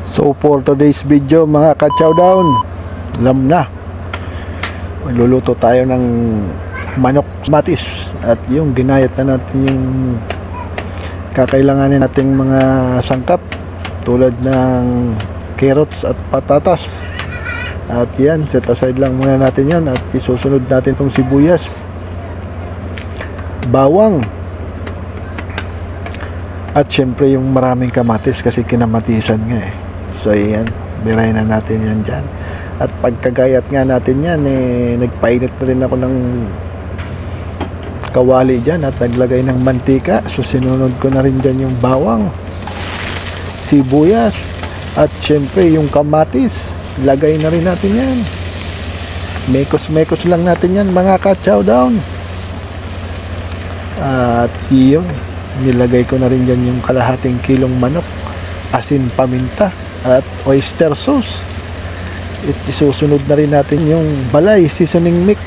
So for today's video mga ka-chowdown, alam na, magluluto tayo ng manok matis. At yung ginayat na natin yung kakailanganin nating mga sangkap tulad ng carrots at patatas. At yan, set aside lang muna natin yan. At isusunod natin itong sibuyas, bawang, at syempre yung maraming kamatis kasi kinamatisan nga eh. So yan, birahin na natin yan dyan. At pagkagayat nga natin yan nagpainit na rin ako ng kawali dyan at naglagay ng mantika. So sinunod ko na rin dyan yung bawang, sibuyas, at syempre yung kamatis. Lagay na rin natin yan. Mekos lang natin yan mga ka-chowdown. At yun, nilagay ko na rin dyan yung kalahating kilong manok, asin, paminta, at oyster sauce. At isusunod na rin natin yung balay seasoning mix.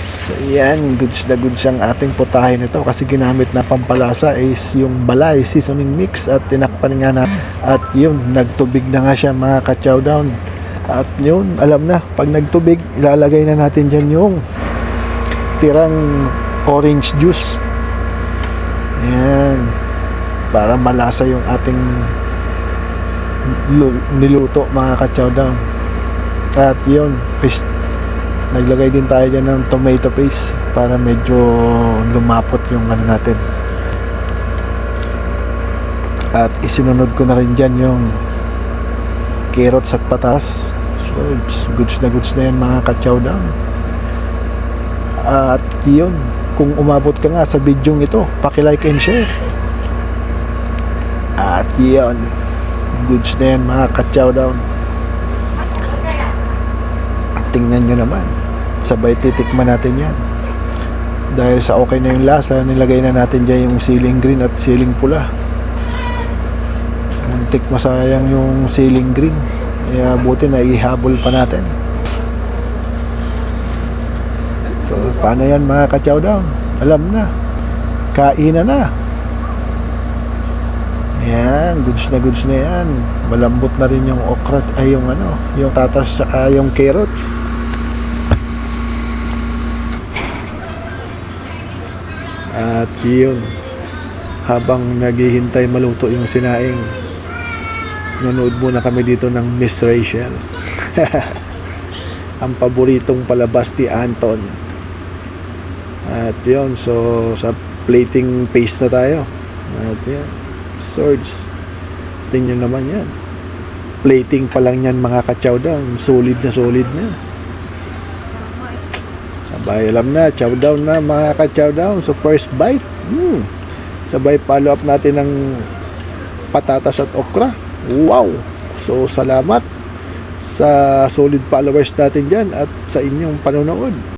So yan, goods na goods ang ating putahe nito kasi ginamit na pampalasa is yung balay seasoning mix. At tinakpan nga na, at yun, nagtubig na nga siya mga ka-chowdown. At yun, alam na, pag nagtubig, ilalagay na natin dyan yung tirang orange juice. Ayan, para malasa yung ating niluto mga ka-chowdown. At yun, naglagay din tayo dyan ng tomato paste para medyo lumapot yung ano natin. At isinunod ko na rin dyan yung carrots at patas. So goods na yan mga ka-chowdown. At yun, kung umabot ka nga sa video ito, paki-like and share. At yun, goods na yan mga ka-chowdown. Tingnan nyo naman, sabay titikman natin yan. Dahil sa okay na yung lasa, nilagay na natin dyan yung siling green at siling pula. Muntik masayang yung siling green, kaya buti na ihabol pa natin. So paano yan mga ka-chowdown? Alam na, kainan na. Yan, goods na yan. Malambot na rin yung okra, ay yung ano, yung tatas saka yung carrots. At yun, habang naghihintay maluto yung sinaing, nanood muna kami dito ng Miss Rachel. Ang paboritong palabas ni Anton. At yun, so sa plating paste na tayo. At yan, swords, tingnan naman yan, plating pa lang yan mga ka-chowdown, solid na sabay. Alam na, chowdown na mga ka-chowdown. So first bite, sabay follow up natin ng patatas at okra. Wow! So salamat sa solid followers natin dyan at sa inyong panonood.